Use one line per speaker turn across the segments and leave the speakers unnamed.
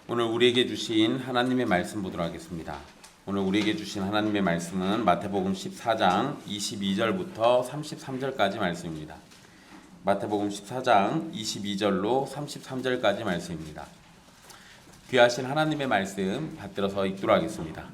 오늘 우리에게 주신 하나님의 말씀 보도록 하겠습니다. 오늘 우리에게 주신 하나님의 말씀은 마태복음 14장 22절부터 33절까지 말씀입니다. 마태복음 14장 22절로 33절까지 말씀입니다. 귀하신 하나님의 말씀 받들어서 읽도록 하겠습니다.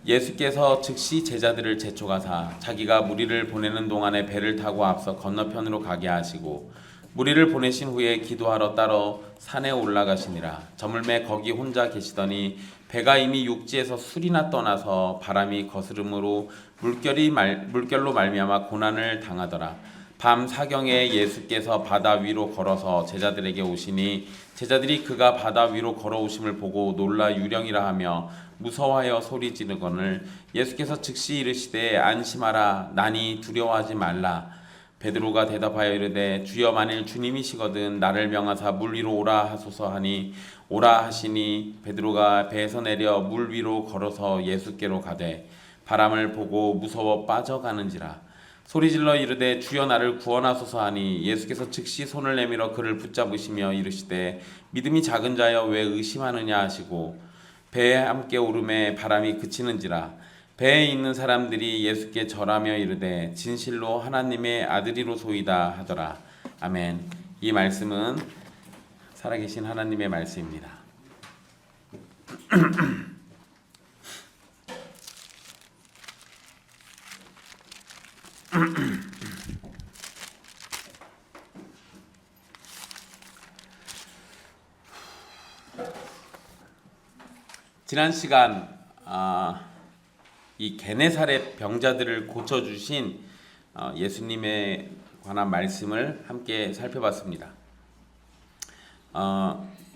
예수께서 즉시 제자들을 재촉하사 자기가 무리를 보내는 동안에 배를 타고 앞서 건너편으로 가게 하시고 무리를 보내신 후에 기도하러 따러 산에 올라가시니라. 저물매 거기 혼자 계시더니 배가 이미 육지에서 술이나 떠나서 바람이 거스름으로 물결로 말미암아 고난을 당하더라. 밤 사경에 예수께서 바다 위로 걸어서 제자들에게 오시니 제자들이 그가 바다 위로 걸어오심을 보고 놀라 유령이라 하며 무서워하여 소리 지르거늘 예수께서 즉시 이르시되 안심하라 나니 두려워하지 말라. 베드로가 대답하여 이르되 주여 만일 주님이시거든 나를 명하사 물 위로 오라 하소서 하니 오라 하시니 베드로가 배에서 내려 물 위로 걸어서 예수께로 가되 바람을 보고 무서워 빠져가는지라. 소리질러 이르되 주여 나를 구원하소서 하니 예수께서 즉시 손을 내밀어 그를 붙잡으시며 이르시되 믿음이 작은 자여 왜 의심하느냐 하시고 배에 함께 오름에 바람이 그치는지라. 배에 있는 사람들이 예수께 절하며 이르되 진실로 하나님의 아들이로소이다 하더라. 아멘. 이 말씀은 살아계신 하나님의 말씀입니다. 지난 시간 이 게네사렛 병자들을 고쳐주신 예수님에 관한 말씀을 함께 살펴봤습니다.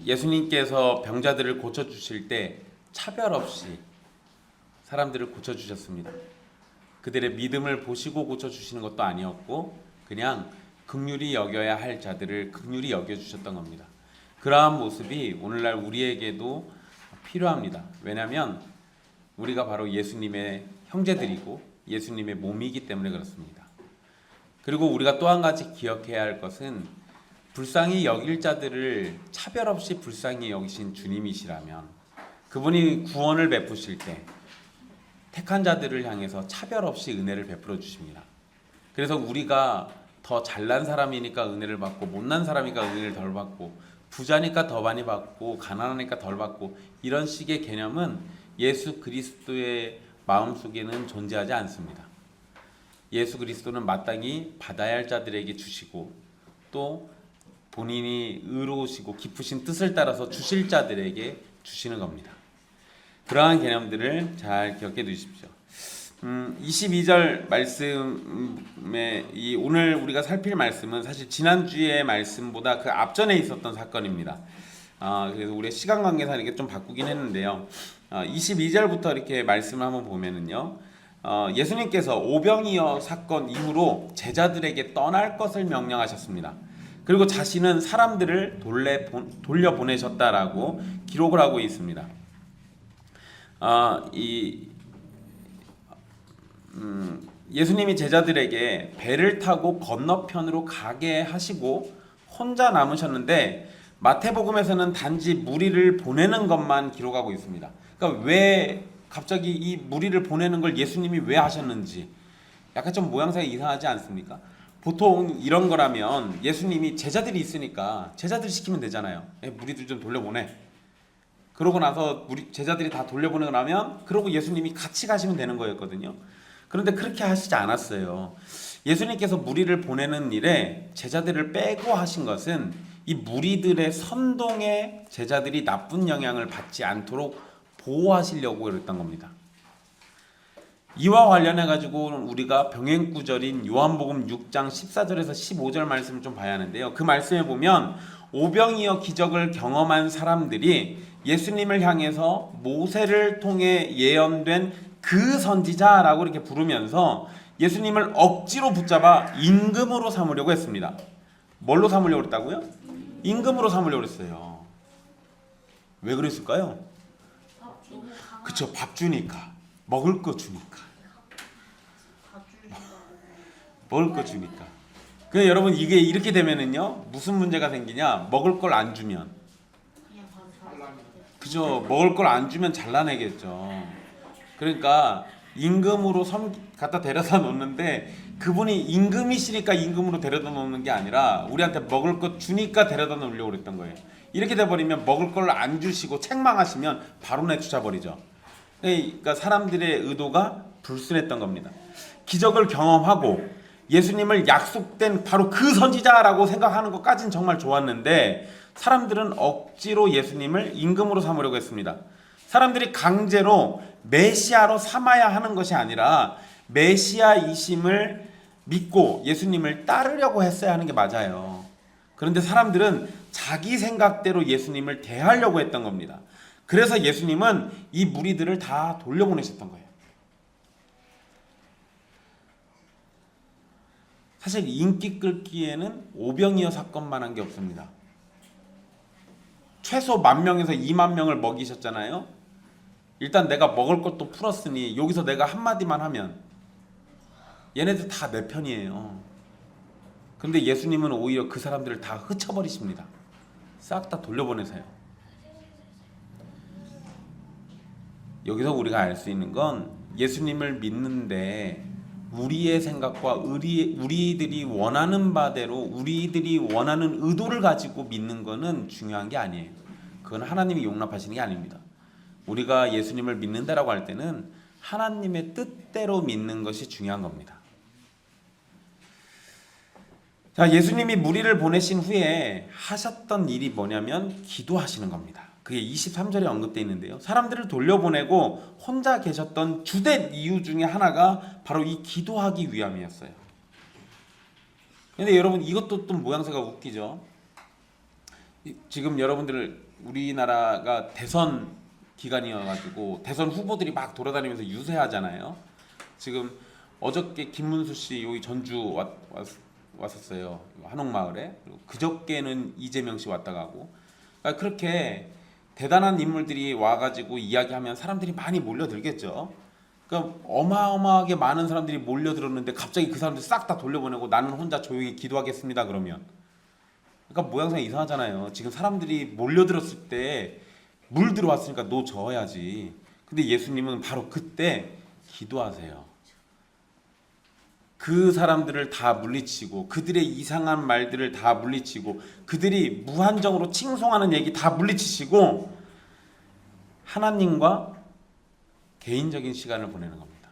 예수님께서 병자들을 고쳐주실 때 차별 없이 사람들을 고쳐주셨습니다. 그들의 믿음을 보시고 고쳐주시는 것도 아니었고 그냥 긍휼히 여겨야 할 자들을 긍휼히 여겨주셨던 겁니다. 그러한 모습이 오늘날 우리에게도 필요합니다. 왜냐하면 우리가 바로 예수님의 형제들이고 예수님의 몸이기 때문에 그렇습니다. 그리고 우리가 또 한 가지 기억해야 할 것은 불쌍히 여길 자들을 차별 없이 불쌍히 여기신 주님이시라면 그분이 구원을 베푸실 때 택한 자들을 향해서 차별 없이 은혜를 베풀어 주십니다. 그래서 우리가 더 잘난 사람이니까 은혜를 받고 못난 사람이니까 은혜를 덜 받고 부자니까 더 많이 받고 가난하니까 덜 받고 이런 식의 개념은 예수 그리스도의 마음속에는 존재하지 않습니다. 예수 그리스도는 마땅히 받아야 할 자들에게 주시고 또 본인이 의로우시고 깊으신 뜻을 따라서 주실 자들에게 주시는 겁니다. 그러한 개념들을 잘 기억해 두십시오. 22절 말씀에 오늘 우리가 살필 말씀은 사실 지난주의 말씀보다 그 앞전에 있었던 사건입니다. 그래서 우리의 시간 관계상 이렇게 좀 바꾸긴 했는데요. 22절부터 이렇게 말씀을 한번 보면은요. 예수님께서 오병이어 사건 이후로 제자들에게 떠날 것을 명령하셨습니다. 그리고 자신은 사람들을 돌려보내셨다라고 기록을 하고 있습니다. 예수님이 제자들에게 배를 타고 건너편으로 가게 하시고 혼자 남으셨는데 마태복음에서는 단지 무리를 보내는 것만 기록하고 있습니다. 그러니까 왜 갑자기 이 무리를 보내는 걸 예수님이 왜 하셨는지 약간 좀 모양새가 이상하지 않습니까? 보통 이런 거라면 예수님이 제자들이 있으니까 제자들 시키면 되잖아요. 무리들 좀 돌려보내. 그러고 나서 제자들이 다 돌려보내고 나면 그러고 예수님이 같이 가시면 되는 거였거든요. 그런데 그렇게 하시지 않았어요. 예수님께서 무리를 보내는 일에 제자들을 빼고 하신 것은 이 무리들의 선동에 제자들이 나쁜 영향을 받지 않도록 보호하시려고 그랬던 겁니다. 이와 관련해 가지고 우리가 병행구절인 요한복음 6장 14절에서 15절 말씀을 좀 봐야 하는데요. 그 말씀에 보면 오병이어 기적을 경험한 사람들이 예수님을 향해서 모세를 통해 예언된 그 선지자라고 이렇게 부르면서 예수님을 억지로 붙잡아 임금으로 삼으려고 했습니다. 뭘로 삼으려고 했다고요? 임금으로 삼으려고 했어요. 왜 그랬을까요? 그쵸, 밥 주니까. 먹을 거 주니까. 먹을 거 주니까. 근데 여러분 이게 이렇게 되면은요 무슨 문제가 생기냐? 먹을 걸 안 주면 그죠? 먹을 걸 안 주면 잘라내겠죠. 그러니까 임금으로 갖다 데려다 놓는데 그분이 임금이시니까 임금으로 데려다 놓는 게 아니라 우리한테 먹을 것 주니까 데려다 놓으려고 그랬던 거예요. 이렇게 돼버리면 먹을 걸 안 주시고 책망하시면 바로 내쫓아 버리죠. 그러니까 사람들의 의도가 불순했던 겁니다. 기적을 경험하고 예수님을 약속된 바로 그 선지자라고 생각하는 것까지는 정말 좋았는데 사람들은 억지로 예수님을 임금으로 삼으려고 했습니다. 사람들이 강제로 메시아로 삼아야 하는 것이 아니라 메시아이심을 믿고 예수님을 따르려고 했어야 하는 게 맞아요. 그런데 사람들은 자기 생각대로 예수님을 대하려고 했던 겁니다. 그래서 예수님은 이 무리들을 다 돌려보내셨던 거예요. 사실 인기 끌기에는 오병이어 사건만한 게 없습니다. 최소 10,000명에서 20,000명을 먹이셨잖아요. 일단 내가 먹을 것도 풀었으니 여기서 내가 한마디만 하면 얘네들 다 내 편이에요. 그런데 예수님은 오히려 그 사람들을 다 흩어버리십니다. 싹 다 돌려보내세요. 여기서 우리가 알 수 있는 건 예수님을 믿는데 우리의 생각과 우리들이 원하는 바대로 우리들이 원하는 의도를 가지고 믿는 것은 중요한 게 아니에요. 그건 하나님이 용납하시는 게 아닙니다. 우리가 예수님을 믿는다라고 할 때는 하나님의 뜻대로 믿는 것이 중요한 겁니다. 자, 예수님이 무리를 보내신 후에 하셨던 일이 뭐냐면 기도하시는 겁니다. 그게 23절에 언급되어 있는데요. 사람들을 돌려보내고 혼자 계셨던 주된 이유 중에 하나가 바로 이 기도하기 위함이었어요. 근데 여러분 이것도 또 모양새가 웃기죠. 지금 여러분들 우리나라가 대선 기간이어가지고 대선 후보들이 막 돌아다니면서 유세하잖아요. 지금 어저께 김문수 씨 여기 전주 왔었어요. 한옥마을에. 그리고 그저께는 이재명 씨 왔다 가고. 그러니까 그렇게 대단한 인물들이 와가지고 이야기하면 사람들이 많이 몰려들겠죠. 그러니까 어마어마하게 많은 사람들이 몰려들었는데 갑자기 그 사람들 싹 다 돌려보내고 나는 혼자 조용히 기도하겠습니다 그러면. 그러니까 모양새가 이상하잖아요. 지금 사람들이 몰려들었을 때 물 들어왔으니까 너 저어야지. 근데 예수님은 바로 그때 기도하세요. 그 사람들을 다 물리치고 그들의 이상한 말들을 다 물리치고 그들이 무한정으로 칭송하는 얘기 다 물리치시고 하나님과 개인적인 시간을 보내는 겁니다.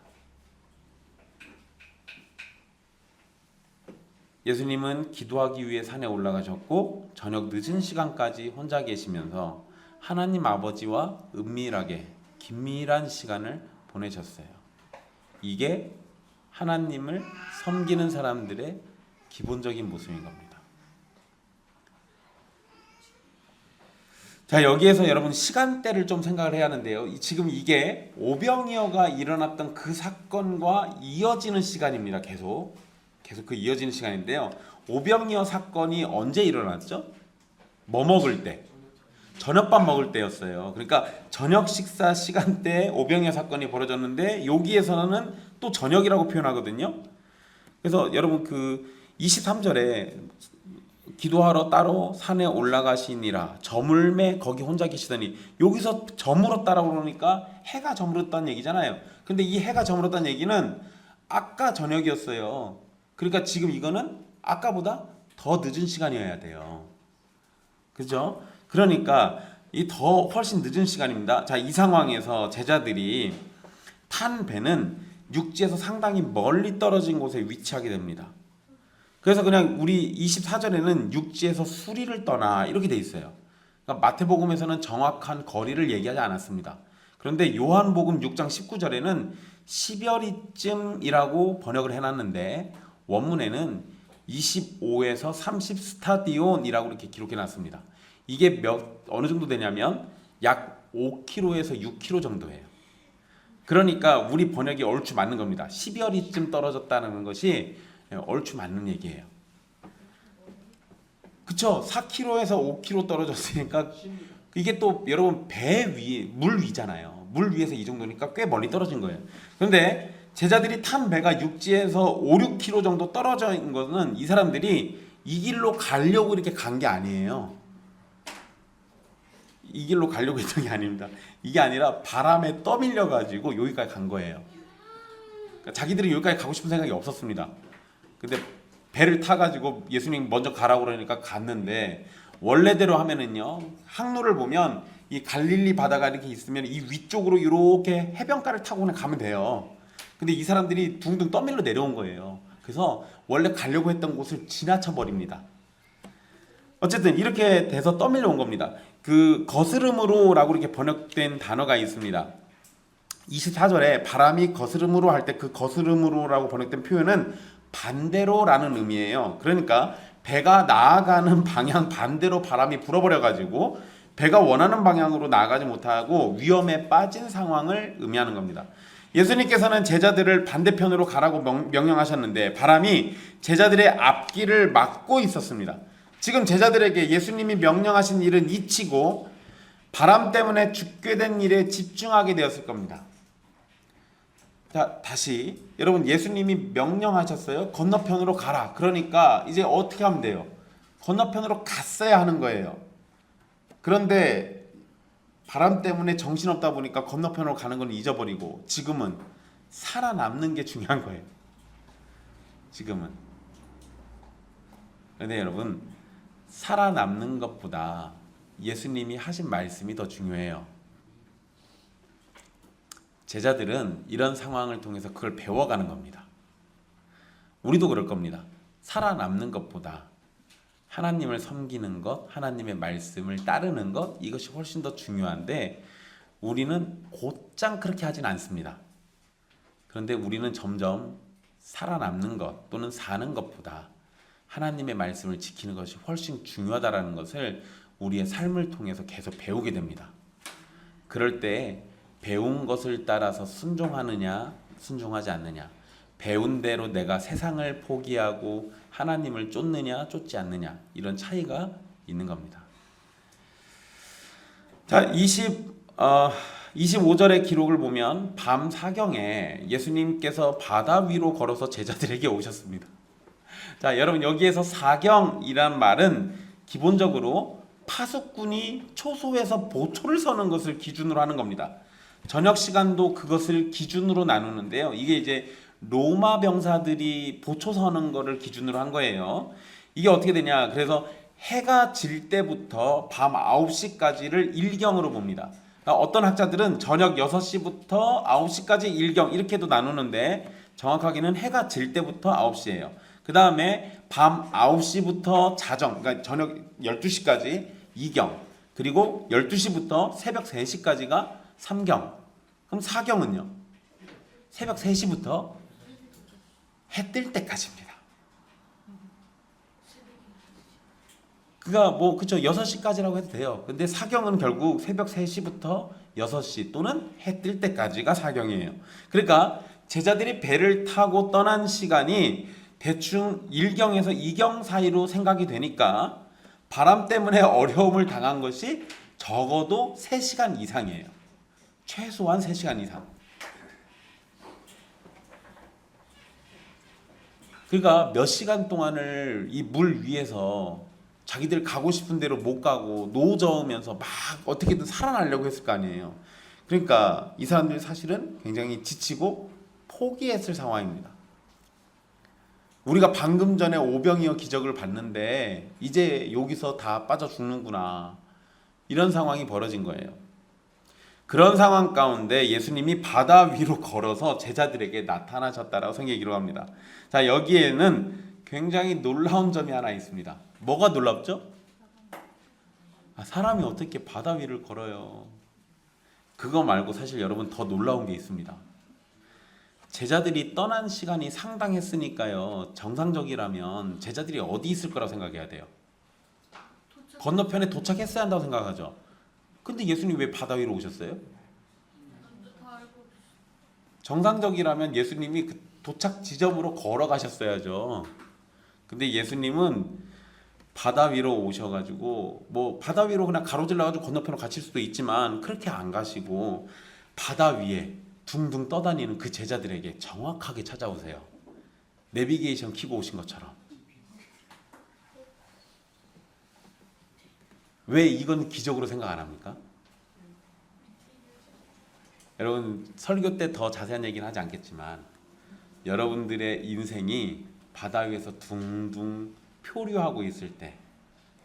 예수님은 기도하기 위해 산에 올라가셨고 저녁 늦은 시간까지 혼자 계시면서 하나님 아버지와 은밀하게 긴밀한 시간을 보내셨어요. 이게 하나님을 섬기는 사람들의 기본적인 모습인 겁니다. 자, 여기에서 여러분 시간대를 좀 생각을 해야 하는데요. 지금 이게 오병이어가 일어났던 그 사건과 이어지는 시간입니다. 계속 그 이어지는 시간인데요. 오병이어 사건이 언제 일어났죠? 뭐 먹을 때? 저녁밥 먹을 때였어요. 그러니까 저녁 식사 시간대에 오병이어 사건이 벌어졌는데 여기에서는 또 저녁이라고 표현하거든요. 그래서 여러분 그 23절에 기도하러 따로 산에 올라가시니라 저물매 거기 혼자 계시더니 여기서 저물었다라고 그러니까 해가 저물었다는 얘기잖아요. 근데 이 해가 저물었다는 얘기는 아까 저녁이었어요. 그러니까 지금 이거는 아까보다 더 늦은 시간이어야 돼요. 그죠? 그러니까 이 더 훨씬 늦은 시간입니다. 자, 이 상황에서 제자들이 탄 배는 육지에서 상당히 멀리 떨어진 곳에 위치하게 됩니다. 그래서 그냥 우리 24절에는 육지에서 수리를 떠나 이렇게 돼 있어요. 그러니까 마태복음에서는 정확한 거리를 얘기하지 않았습니다. 그런데 요한복음 6장 19절에는 10여리쯤이라고 번역을 해놨는데 원문에는 25에서 30 스타디온이라고 이렇게 기록해 놨습니다. 이게 어느 정도 되냐면 약 5km에서 6km 정도예요. 그러니까 우리 번역이 얼추 맞는 겁니다. 10여리쯤 떨어졌다는 것이 얼추 맞는 얘기예요. 그쵸? 4km에서 5km 떨어졌으니까 이게 또 여러분 배 위, 물 위잖아요. 물 위에서 이 정도니까 꽤 멀리 떨어진 거예요. 그런데 제자들이 탄 배가 육지에서 5, 6km 정도 떨어져 있는 것은 이 사람들이 이 길로 가려고 이렇게 간 게 아니에요. 이 길로 가려고 했던 게 아닙니다. 이게 아니라 바람에 떠밀려 가지고 여기까지 간 거예요. 그러니까 자기들이 여기까지 가고 싶은 생각이 없었습니다. 근데 배를 타가지고 예수님 먼저 가라고 그러니까 갔는데, 원래대로 하면은요, 항로를 보면 이 갈릴리 바다가 이렇게 있으면 이 위쪽으로 이렇게 해변가를 타고 그냥 가면 돼요. 근데 이 사람들이 둥둥 떠밀려 내려온 거예요. 그래서 원래 가려고 했던 곳을 지나쳐 버립니다. 어쨌든 이렇게 돼서 떠밀려 온 겁니다. 그 거스름으로라고 이렇게 번역된 단어가 있습니다. 24절에 바람이 거스름으로 할 때 그 거스름으로라고 번역된 표현은 반대로라는 의미예요. 그러니까 배가 나아가는 방향 반대로 바람이 불어버려 가지고 배가 원하는 방향으로 나아가지 못하고 위험에 빠진 상황을 의미하는 겁니다. 예수님께서는 제자들을 반대편으로 가라고 명령하셨는데 바람이 제자들의 앞길을 막고 있었습니다. 지금 제자들에게 예수님이 명령하신 일은 잊히고 바람 때문에 죽게 된 일에 집중하게 되었을 겁니다. 자, 다시 여러분, 예수님이 명령하셨어요. 건너편으로 가라. 그러니까 이제 어떻게 하면 돼요? 건너편으로 갔어야 하는 거예요. 그런데 바람 때문에 정신없다 보니까 건너편으로 가는 건 잊어버리고 지금은 살아남는 게 중요한 거예요. 지금은. 그런데 여러분, 살아남는 것보다 예수님이 하신 말씀이 더 중요해요. 제자들은 이런 상황을 통해서 그걸 배워가는 겁니다. 우리도 그럴 겁니다. 살아남는 것보다 하나님을 섬기는 것, 하나님의 말씀을 따르는 것, 이것이 훨씬 더 중요한데 우리는 곧장 그렇게 하진 않습니다. 그런데 우리는 점점 살아남는 것 또는 사는 것보다 하나님의 말씀을 지키는 것이 훨씬 중요하다는 것을 우리의 삶을 통해서 계속 배우게 됩니다. 그럴 때 배운 것을 따라서 순종하느냐 순종하지 않느냐, 배운 대로 내가 세상을 포기하고 하나님을 쫓느냐 쫓지 않느냐, 이런 차이가 있는 겁니다. 자, 25절의 기록을 보면 밤 사경에 예수님께서 바다 위로 걸어서 제자들에게 오셨습니다. 자, 여러분, 여기에서 사경이란 말은 기본적으로 파수꾼이 초소에서 보초를 서는 것을 기준으로 하는 겁니다. 저녁 시간도 그것을 기준으로 나누는데요. 이게 이제 로마 병사들이 보초 서는 거를 기준으로 한 거예요. 이게 어떻게 되냐? 그래서 해가 질 때부터 밤 9시까지를 일경으로 봅니다. 그러니까 어떤 학자들은 저녁 6시부터 9시까지 일경 이렇게도 나누는데 정확하게는 해가 질 때부터 9시예요. 그 다음에 밤 9시부터 자정, 그러니까 저녁 12시까지 2경, 그리고 12시부터 새벽 3시까지가 3경. 그럼 4경은요? 새벽 3시부터 해 뜰 때까지입니다. 그러니까 뭐 그쵸, 6시까지라고 해도 돼요. 근데 4경은 결국 새벽 3시부터 6시 또는 해 뜰 때까지가 4경이에요. 그러니까 제자들이 배를 타고 떠난 시간이 대충 1경에서 2경 사이로 생각이 되니까 바람 때문에 어려움을 당한 것이 적어도 3시간 이상이에요. 최소한 3시간 이상. 그러니까 몇 시간 동안을 이 물 위에서 자기들 가고 싶은 대로 못 가고 노저으면서 막 어떻게든 살아나려고 했을 거 아니에요. 그러니까 이 사람들이 사실은 굉장히 지치고 포기했을 상황입니다. 우리가 방금 전에 오병이어 기적을 봤는데 이제 여기서 다 빠져 죽는구나, 이런 상황이 벌어진 거예요. 그런 상황 가운데 예수님이 바다 위로 걸어서 제자들에게 나타나셨다라고 성경이 기록합니다. 자, 여기에는 굉장히 놀라운 점이 하나 있습니다. 뭐가 놀랍죠? 사람이 어떻게 바다 위를 걸어요? 그거 말고 사실 여러분 더 놀라운 게 있습니다. 제자들이 떠난 시간이 상당했으니까요, 정상적이라면 제자들이 어디 있을 거라고 생각해야 돼요? 건너편에 도착했어야 한다고 생각하죠. 근데 예수님 왜 바다 위로 오셨어요? 정상적이라면 예수님이 그 도착 지점으로 걸어가셨어야죠. 근데 예수님은 바다 위로 오셔가지고, 뭐 바다 위로 그냥 가로질러가지고 건너편으로 가실 수도 있지만 그렇게 안 가시고 바다 위에 둥둥 떠다니는 그 제자들에게 정확하게 찾아오세요. 내비게이션 켜고 오신 것처럼. 왜 이건 기적으로 생각 안 합니까? 여러분 설교 때 더 자세한 얘기는 하지 않겠지만 여러분들의 인생이 바다 위에서 둥둥 표류하고 있을 때,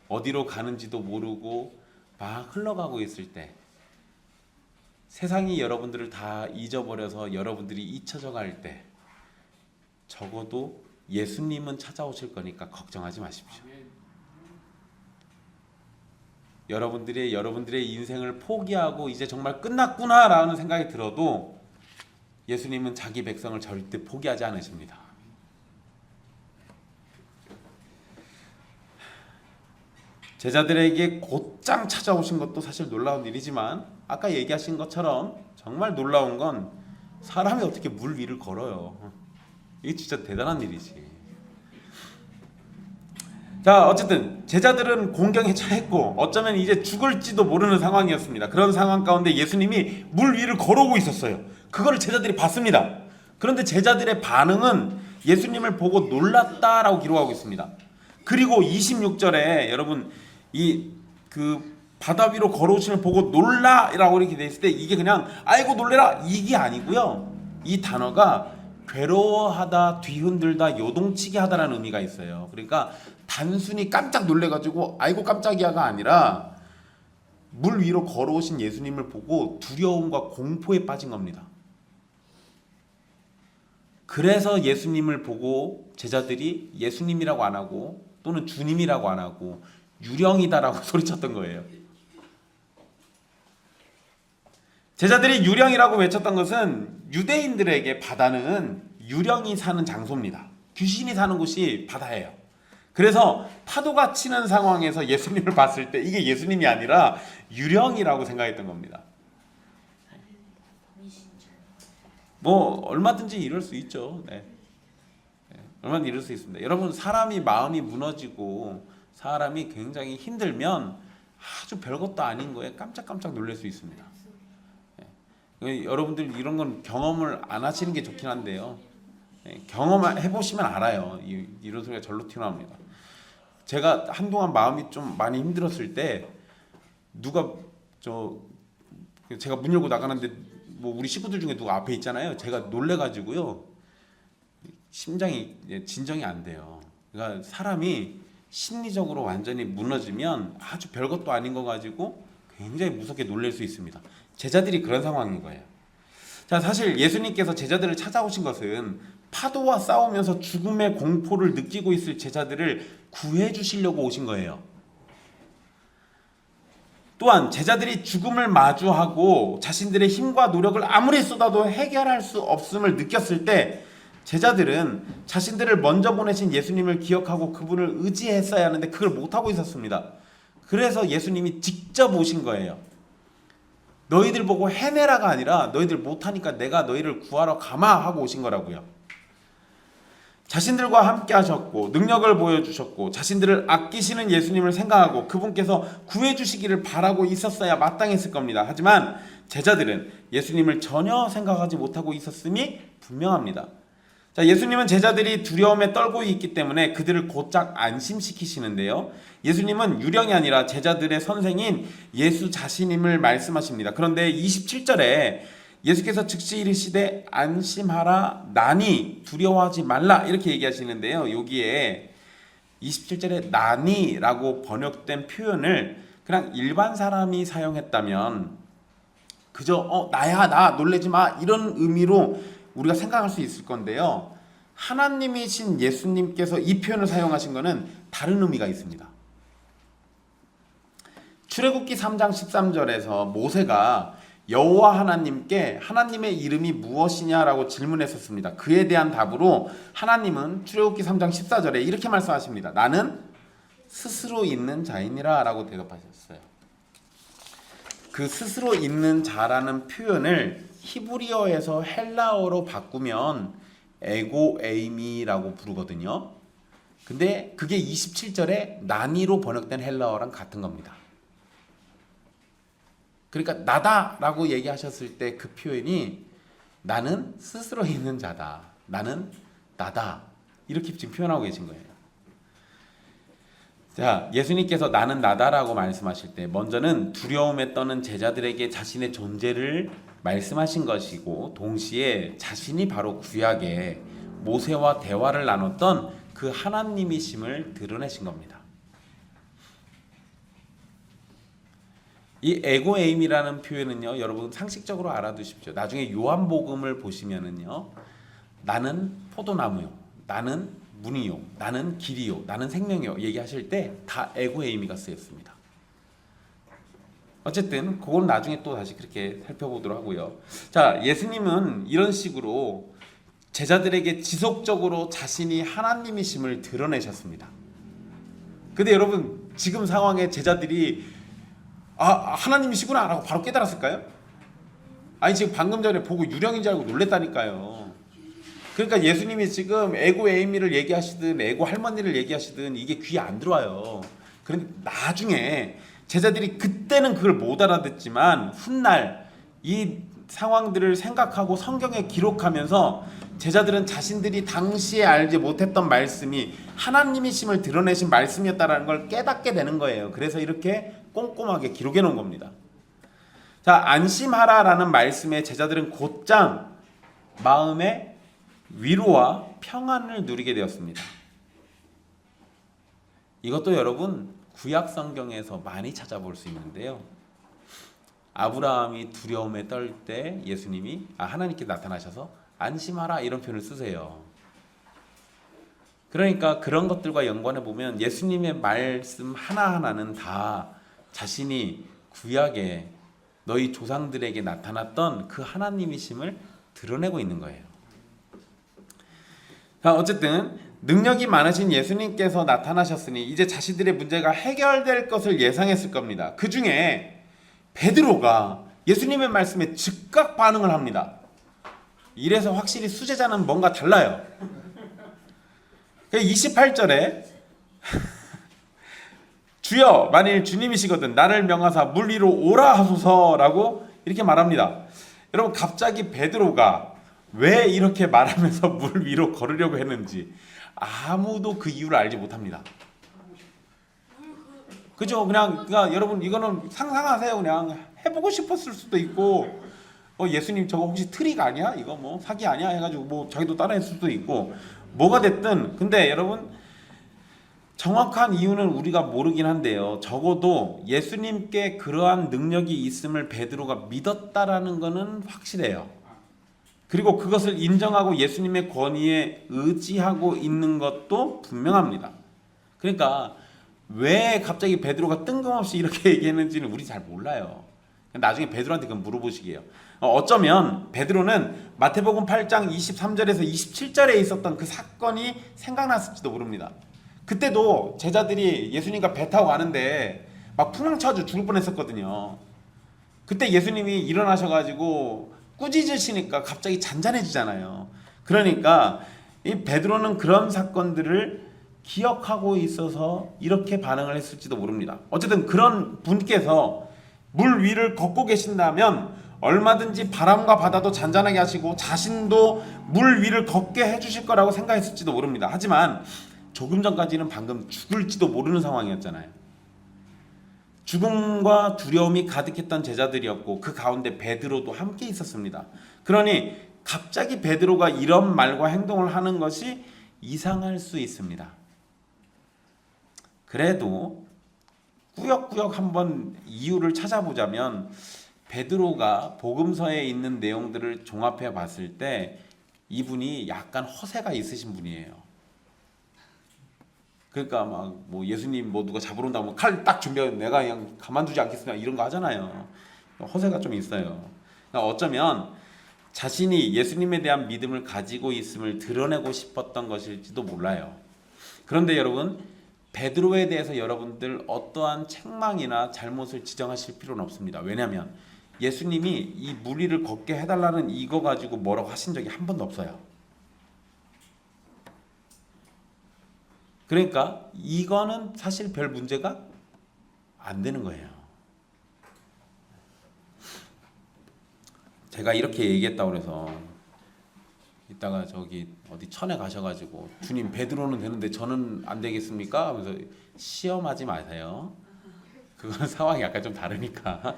어디로 가는지도 모르고 막 흘러가고 있을 때, 세상이 여러분들을 다 잊어버려서 여러분들이 잊혀져 갈 때, 적어도 예수님은 찾아오실 거니까 걱정하지 마십시오. 여러분들의 인생을 포기하고 이제 정말 끝났구나라는 생각이 들어도 예수님은 자기 백성을 절대 포기하지 않으십니다. 제자들에게 곧장 찾아오신 것도 사실 놀라운 일이지만 아까 얘기하신 것처럼 정말 놀라운 건 사람이 어떻게 물 위를 걸어요. 이게 진짜 대단한 일이지. 자, 어쨌든 제자들은 공경에 처했고 어쩌면 이제 죽을지도 모르는 상황이었습니다. 그런 상황 가운데 예수님이 물 위를 걸어오고 있었어요. 그거를 제자들이 봤습니다. 그런데 제자들의 반응은 예수님을 보고 놀랐다라고 기록하고 있습니다. 그리고 26절에 여러분 이 그 바다 위로 걸어오심을 보고 놀라라고 이렇게 돼 있을 때 이게 그냥 아이고 놀래라 이게 아니고요. 이 단어가 괴로워하다, 뒤흔들다, 요동치게 하다라는 의미가 있어요. 그러니까 단순히 깜짝 놀래가지고 아이고 깜짝이야가 아니라 물 위로 걸어오신 예수님을 보고 두려움과 공포에 빠진 겁니다. 그래서 예수님을 보고 제자들이 예수님이라고 안 하고 또는 주님이라고 안 하고 유령이다라고 소리쳤던 거예요. 제자들이 유령이라고 외쳤던 것은 유대인들에게 바다는 유령이 사는 장소입니다. 귀신이 사는 곳이 바다예요. 그래서 파도가 치는 상황에서 예수님을 봤을 때 이게 예수님이 아니라 유령이라고 생각했던 겁니다. 뭐 얼마든지 이럴 수 있죠. 네. 얼마든지 이럴 수 있습니다. 여러분 사람이 마음이 무너지고 사람이 굉장히 힘들면 아주 별것도 아닌 거에 깜짝깜짝 놀랄 수 있습니다. 여러분들 이런 건 경험을 안 하시는 게 좋긴 한데요. 경험해 보시면 알아요. 이런 소리가 절로 튀어나옵니다. 제가 한동안 마음이 좀 많이 힘들었을 때 누가 제가 문 열고 나가는데 뭐 우리 식구들 중에 누가 앞에 있잖아요. 제가 놀래가지고요 심장이 진정이 안 돼요. 그러니까 사람이 심리적으로 완전히 무너지면 아주 별것도 아닌 거 가지고 굉장히 무섭게 놀랄 수 있습니다. 제자들이 그런 상황인 거예요. 자, 사실 예수님께서 제자들을 찾아오신 것은 파도와 싸우면서 죽음의 공포를 느끼고 있을 제자들을 구해 주시려고 오신 거예요. 또한 제자들이 죽음을 마주하고 자신들의 힘과 노력을 아무리 쏟아도 해결할 수 없음을 느꼈을 때 제자들은 자신들을 먼저 보내신 예수님을 기억하고 그분을 의지했어야 하는데 그걸 못하고 있었습니다. 그래서 예수님이 직접 오신 거예요. 너희들 보고 해내라가 아니라 너희들 못하니까 내가 너희를 구하러 가마 하고 오신 거라고요. 자신들과 함께 하셨고 능력을 보여주셨고 자신들을 아끼시는 예수님을 생각하고 그분께서 구해주시기를 바라고 있었어야 마땅했을 겁니다. 하지만 제자들은 예수님을 전혀 생각하지 못하고 있었음이 분명합니다. 자, 예수님은 제자들이 두려움에 떨고 있기 때문에 그들을 곧장 안심시키시는데요. 예수님은 유령이 아니라 제자들의 선생인 예수 자신임을 말씀하십니다. 그런데 27절에 예수께서 즉시 이르시되 안심하라 나니 두려워하지 말라 이렇게 얘기하시는데요. 여기에 27절에 나니라고 번역된 표현을 그냥 일반 사람이 사용했다면 그저 나야 나 놀래지 마 이런 의미로 우리가 생각할 수 있을 건데요. 하나님이신 예수님께서 이 표현을 사용하신 것은 다른 의미가 있습니다. 출애굽기 3장 13절에서 모세가 여호와 하나님께 하나님의 이름이 무엇이냐라고 질문했었습니다. 그에 대한 답으로 하나님은 출애굽기 3장 14절에 이렇게 말씀하십니다. 나는 스스로 있는 자이니라 라고 대답하셨어요. 그 스스로 있는 자라는 표현을 히브리어에서 헬라어로 바꾸면 에고 에이미라고 부르거든요. 근데 그게 27절에 나니로 번역된 헬라어랑 같은 겁니다. 그러니까 나다라고 얘기하셨을 때 그 표현이 나는 스스로 있는 자다. 나는 나다. 이렇게 지금 표현하고 계신 거예요. 자, 예수님께서 나는 나다라고 말씀하실 때 먼저는 두려움에 떠는 제자들에게 자신의 존재를 말씀하신 것이고 동시에 자신이 바로 구약에 모세와 대화를 나눴던 그 하나님이심을 드러내신 겁니다. 이 에고에임이라는 표현은요, 여러분 상식적으로 알아두십시오. 나중에 요한복음을 보시면은요, 나는 포도나무요, 나는 문이요, 나는 길이요, 나는 생명이요 얘기하실 때 다 에고에이미가 쓰였습니다. 어쨌든 그건 나중에 또 다시 그렇게 살펴보도록 하고요. 자, 예수님은 이런 식으로 제자들에게 지속적으로 자신이 하나님이심을 드러내셨습니다. 근데 여러분 지금 상황에 제자들이 하나님이시구나 라고 바로 깨달았을까요? 아니 지금 방금 전에 보고 유령인 줄 알고 놀랬다니까요. 그러니까 예수님이 지금 에고 에이미를 얘기하시든 에고 할머니를 얘기하시든 이게 귀에 안 들어와요. 그런데 나중에 제자들이 그때는 그걸 못 알아듣지만 훗날 이 상황들을 생각하고 성경에 기록하면서 제자들은 자신들이 당시에 알지 못했던 말씀이 하나님이심을 드러내신 말씀이었다는 걸 깨닫게 되는 거예요. 그래서 이렇게 꼼꼼하게 기록해 놓은 겁니다. 자, 안심하라라는 말씀에 제자들은 곧장 마음의 위로와 평안을 누리게 되었습니다. 이것도 여러분 구약 성경에서 많이 찾아볼 수 있는데요. 아브라함이 두려움에 떨 때 예수님이 하나님께 나타나셔서 안심하라 이런 표현을 쓰세요. 그러니까 그런 것들과 연관해 보면 예수님의 말씀 하나하나는 다 자신이 구약에 너희 조상들에게 나타났던 그 하나님이심을 드러내고 있는 거예요. 자, 어쨌든 능력이 많으신 예수님께서 나타나셨으니 이제 자신들의 문제가 해결될 것을 예상했을 겁니다. 그 중에 베드로가 예수님의 말씀에 즉각 반응을 합니다. 이래서 확실히 수제자는 뭔가 달라요. 28절에 주여 만일 주님이시거든 나를 명하사 물 위로 오라 하소서라고 이렇게 말합니다. 여러분 갑자기 베드로가 왜 이렇게 말하면서 물 위로 걸으려고 했는지 아무도 그 이유를 알지 못합니다. 그죠? 그러니까 여러분 이거는 상상하세요. 그냥 해보고 싶었을 수도 있고 예수님 저거 혹시 트릭 아니야? 이거 뭐 사기 아니야? 해가지고 뭐 자기도 따라했을 수도 있고 뭐가 됐든 근데 여러분 정확한 이유는 우리가 모르긴 한데요. 적어도 예수님께 그러한 능력이 있음을 베드로가 믿었다라는 것은 확실해요. 그리고 그것을 인정하고 예수님의 권위에 의지하고 있는 것도 분명합니다. 그러니까 왜 갑자기 베드로가 뜬금없이 이렇게 얘기했는지는 우리 잘 몰라요. 나중에 베드로한테 그건 물어보시게요. 어쩌면 베드로는 마태복음 8장 23절에서 27절에 있었던 그 사건이 생각났을지도 모릅니다. 그때도 제자들이 예수님과 배 타고 가는데 막 풍랑 쳐가지고 죽을 뻔했었거든요. 그때 예수님이 일어나셔가지고 꾸짖으시니까 갑자기 잔잔해지잖아요. 그러니까 이 베드로는 그런 사건들을 기억하고 있어서 이렇게 반응을 했을지도 모릅니다. 어쨌든 그런 분께서 물 위를 걷고 계신다면 얼마든지 바람과 바다도 잔잔하게 하시고 자신도 물 위를 걷게 해주실 거라고 생각했을지도 모릅니다. 하지만 조금 전까지는 방금 죽을지도 모르는 상황이었잖아요. 죽음과 두려움이 가득했던 제자들이었고 그 가운데 베드로도 함께 있었습니다. 그러니 갑자기 베드로가 이런 말과 행동을 하는 것이 이상할 수 있습니다. 그래도 꾸역꾸역 한번 이유를 찾아보자면 베드로가 복음서에 있는 내용들을 종합해 봤을 때 이분이 약간 허세가 있으신 분이에요. 그러니까 막 뭐 예수님 뭐 누가 잡으러 온다고 칼 딱 준비하면 내가 그냥 가만두지 않겠습니다 이런 거 하잖아요. 허세가 좀 있어요. 그러니까 어쩌면 자신이 예수님에 대한 믿음을 가지고 있음을 드러내고 싶었던 것일지도 몰라요. 그런데 여러분 베드로에 대해서 여러분들 어떠한 책망이나 잘못을 지적하실 필요는 없습니다. 왜냐하면 예수님이 이 물 위를 걷게 해달라는 이거 가지고 뭐라고 하신 적이 한 번도 없어요. 그러니까 이거는 사실 별 문제가 안 되는 거예요. 제가 이렇게 얘기했다고 그래서 이따가 저기 어디 천에 가셔가지고 주님 베드로는 되는데 저는 안 되겠습니까? 하면서 시험하지 마세요. 그건 상황이 약간 좀 다르니까.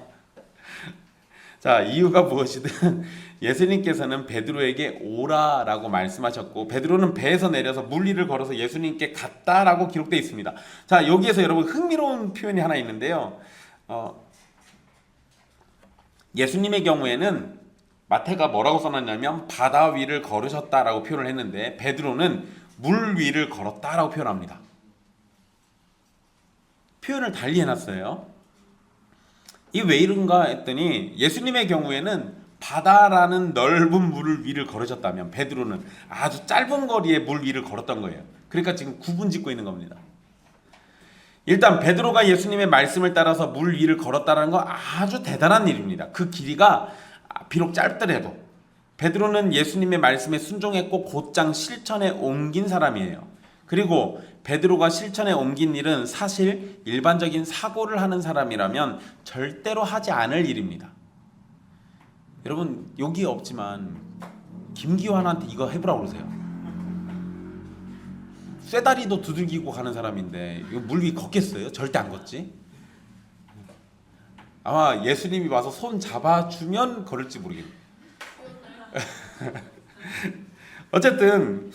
자, 이유가 무엇이든 예수님께서는 베드로에게 오라라고 말씀하셨고 베드로는 배에서 내려서 물 위를 걸어서 예수님께 갔다라고 기록되어 있습니다. 자, 여기에서 여러분 흥미로운 표현이 하나 있는데요. 예수님의 경우에는 마태가 뭐라고 써놨냐면 바다 위를 걸으셨다라고 표현을 했는데 베드로는 물 위를 걸었다라고 표현합니다. 표현을 달리 해놨어요. 이 왜 이런가 했더니 예수님의 경우에는 바다라는 넓은 물 위를 걸으셨다면 베드로는 아주 짧은 거리에 물 위를 걸었던 거예요. 그러니까 지금 구분 짓고 있는 겁니다. 일단 베드로가 예수님의 말씀을 따라서 물 위를 걸었다는 건 아주 대단한 일입니다. 그 길이가 비록 짧더라도 베드로는 예수님의 말씀에 순종했고 곧장 실천에 옮긴 사람이에요. 그리고 베드로가 실천에 옮긴 일은 사실 일반적인 사고를 하는 사람이라면 절대로 하지 않을 일입니다. 여러분 여기 없지만 김기환한테 이거 해보라고 그러세요. 쇠다리도 두들기고 가는 사람인데 이거 물 위 걷겠어요? 절대 안 걷지. 아마 예수님이 와서 손 잡아주면 걸을지 모르겠네요. 어쨌든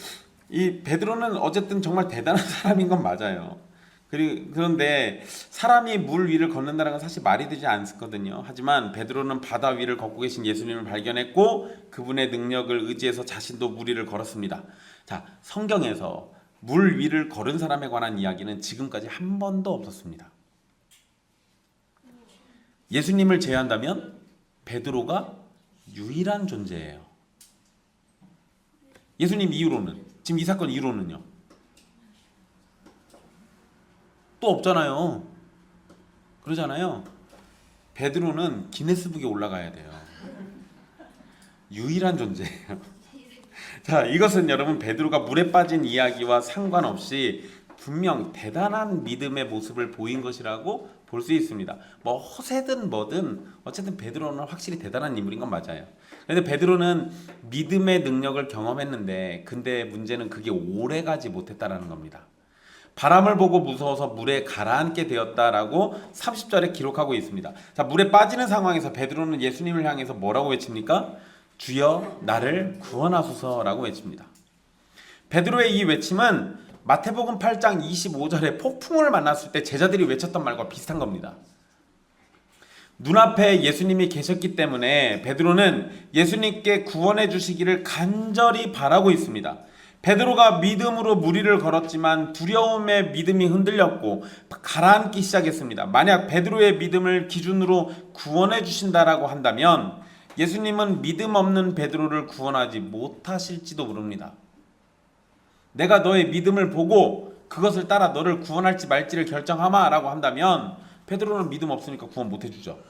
이 베드로는 어쨌든 정말 대단한 사람인 건 맞아요. 그런데 사람이 물 위를 걷는다는 건 사실 말이 되지 않거든요. 하지만 베드로는 바다 위를 걷고 계신 예수님을 발견했고 그분의 능력을 의지해서 자신도 물 위를 걸었습니다. 자, 성경에서 물 위를 걸은 사람에 관한 이야기는 지금까지 한 번도 없었습니다. 예수님을 제외한다면 베드로가 유일한 존재예요. 예수님 이후로는, 지금 이 사건 이후로는요, 또 없잖아요. 그러잖아요. 베드로는 기네스북에 올라가야 돼요. 유일한 존재예요. 자, 이것은 여러분 베드로가 물에 빠진 이야기와 상관없이 분명 대단한 믿음의 모습을 보인 것이라고 볼 수 있습니다. 뭐 허세든 뭐든 어쨌든 베드로는 확실히 대단한 인물인 건 맞아요. 그런데 베드로는 믿음의 능력을 경험했는데 근데 문제는 그게 오래가지 못했다라는 겁니다. 바람을 보고 무서워서 물에 가라앉게 되었다라고 30절에 기록하고 있습니다. 자, 물에 빠지는 상황에서 베드로는 예수님을 향해서 뭐라고 외칩니까? 주여 나를 구원하소서라고 외칩니다. 베드로의 이 외침은 마태복음 8장 25절에 폭풍을 만났을 때 제자들이 외쳤던 말과 비슷한 겁니다. 눈앞에 예수님이 계셨기 때문에 베드로는 예수님께 구원해 주시기를 간절히 바라고 있습니다. 베드로가 믿음으로 물 위를 걸었지만 두려움에 믿음이 흔들렸고 가라앉기 시작했습니다. 만약 베드로의 믿음을 기준으로 구원해 주신다라고 한다면 예수님은 믿음 없는 베드로를 구원하지 못하실지도 모릅니다. 내가 너의 믿음을 보고 그것을 따라 너를 구원할지 말지를 결정하마 라고 한다면 베드로는 믿음 없으니까 구원 못 해주죠.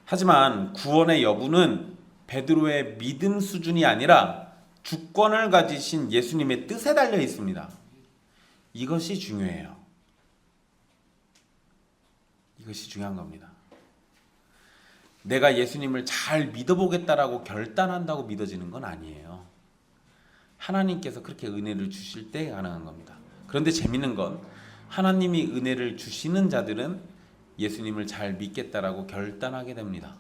하지만 구원의 여부는 베드로의 믿음 수준이 아니라 주권을 가지신 예수님의 뜻에 달려 있습니다. 이것이 중요해요. 이것이 중요한 겁니다. 내가 예수님을 잘 믿어보겠다라고 결단한다고 믿어지는 건 아니에요. 하나님께서 그렇게 은혜를 주실 때 가능한 겁니다. 그런데 재밌는 건 하나님이 은혜를 주시는 자들은 예수님을 잘 믿겠다라고 결단하게 됩니다.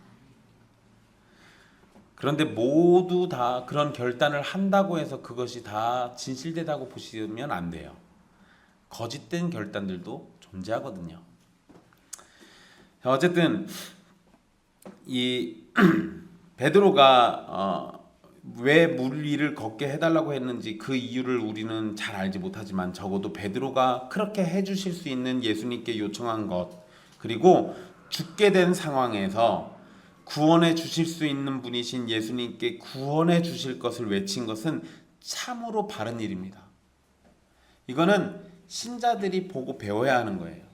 그런데 모두 다 그런 결단을 한다고 해서 그것이 다 진실되다고 보시면 안 돼요. 거짓된 결단들도 존재하거든요. 어쨌든 이 베드로가 왜 물 위를 걷게 해달라고 했는지 그 이유를 우리는 잘 알지 못하지만 적어도 베드로가 그렇게 해주실 수 있는 예수님께 요청한 것, 그리고 죽게 된 상황에서 구원해 주실 수 있는 분이신 예수님께 구원해 주실 것을 외친 것은 참으로 바른 일입니다. 이거는 신자들이 보고 배워야 하는 거예요.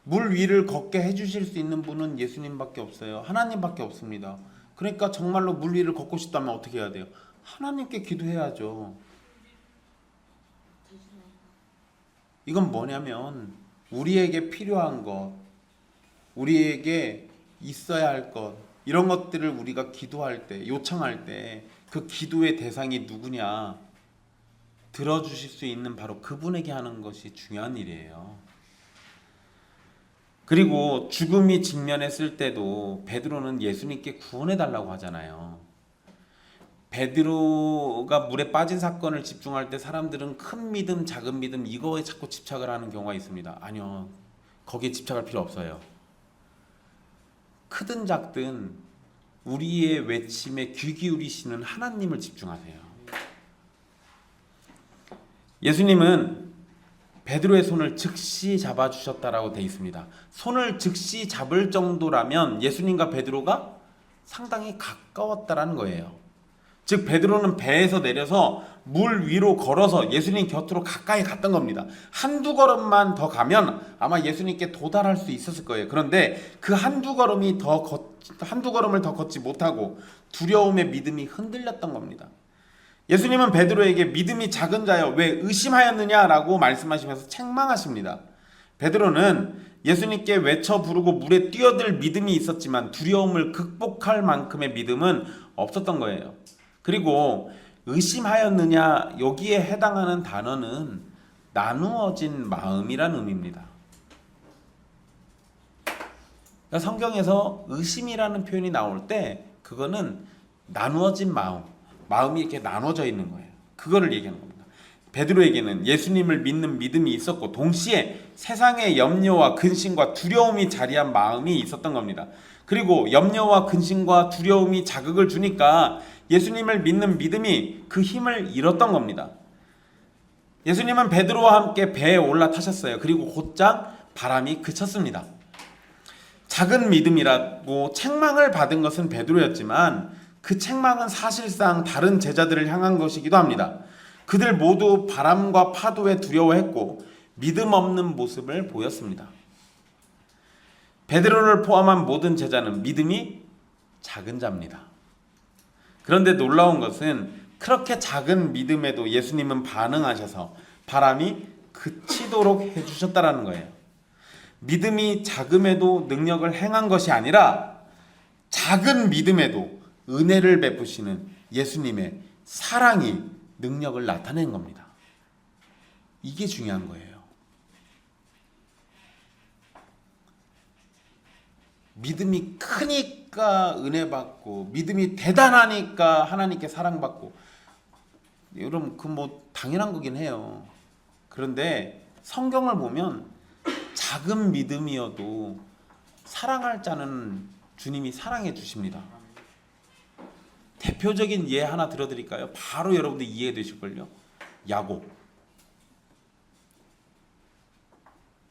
물 위를 걷게 해주실 수 있는 분은 예수님밖에 없어요. 하나님밖에 없습니다. 그러니까 정말로 물 위를 걷고 싶다면 어떻게 해야 돼요? 하나님께 기도해야죠. 이건 뭐냐면 우리에게 필요한 것, 우리에게 있어야 할 것, 이런 것들을 우리가 기도할 때, 요청할 때 그 기도의 대상이 누구냐 들어주실 수 있는 바로 그분에게 하는 것이 중요한 일이에요. 그리고 죽음이 직면했을 때도 베드로는 예수님께 구원해 달라고 하잖아요. 베드로가 물에 빠진 사건을 집중할 때 사람들은 큰 믿음, 작은 믿음 이거에 자꾸 집착을 하는 경우가 있습니다. 아니요. 거기에 집착할 필요 없어요. 크든 작든 우리의 외침에 귀 기울이시는 하나님을 집중하세요. 예수님은 베드로의 손을 즉시 잡아주셨다라고 되어 있습니다. 손을 즉시 잡을 정도라면 예수님과 베드로가 상당히 가까웠다라는 거예요. 즉 베드로는 배에서 내려서 물 위로 걸어서 예수님 곁으로 가까이 갔던 겁니다. 한두 걸음만 더 가면 아마 예수님께 도달할 수 있었을 거예요. 그런데 그 한두 걸음을 더 걷지 못하고 두려움의 믿음이 흔들렸던 겁니다. 예수님은 베드로에게 믿음이 작은 자여 왜 의심하였느냐라고 말씀하시면서 책망하십니다. 베드로는 예수님께 외쳐 부르고 물에 뛰어들 믿음이 있었지만 두려움을 극복할 만큼의 믿음은 없었던 거예요. 그리고 의심하였느냐 여기에 해당하는 단어는 나누어진 마음이라는 의미입니다. 그러니까 성경에서 의심이라는 표현이 나올 때 그거는 나누어진 마음이 이렇게 나눠져 있는 거예요. 그거를 얘기하는 겁니다. 베드로에게는 예수님을 믿는 믿음이 있었고 동시에 세상의 염려와 근심과 두려움이 자리한 마음이 있었던 겁니다. 그리고 염려와 근심과 두려움이 자극을 주니까 예수님을 믿는 믿음이 그 힘을 잃었던 겁니다. 예수님은 베드로와 함께 배에 올라타셨어요. 그리고 곧장 바람이 그쳤습니다. 작은 믿음이라고 책망을 받은 것은 베드로였지만 그 책망은 사실상 다른 제자들을 향한 것이기도 합니다. 그들 모두 바람과 파도에 두려워했고 믿음 없는 모습을 보였습니다. 베드로를 포함한 모든 제자는 믿음이 작은 자입니다. 그런데 놀라운 것은 그렇게 작은 믿음에도 예수님은 반응하셔서 바람이 그치도록 해주셨다라는 거예요. 믿음이 작음에도 능력을 행한 것이 아니라 작은 믿음에도 은혜를 베푸시는 예수님의 사랑이 능력을 나타낸 겁니다. 이게 중요한 거예요. 믿음이 크니까 은혜 받고 믿음이 대단하니까 하나님께 사랑받고 여러분 그 뭐 당연한 거긴 해요. 그런데 성경을 보면 작은 믿음이어도 사랑할 자는 주님이 사랑해 주십니다. 대표적인 예 하나 들어드릴까요? 바로 여러분들 이해되실걸요?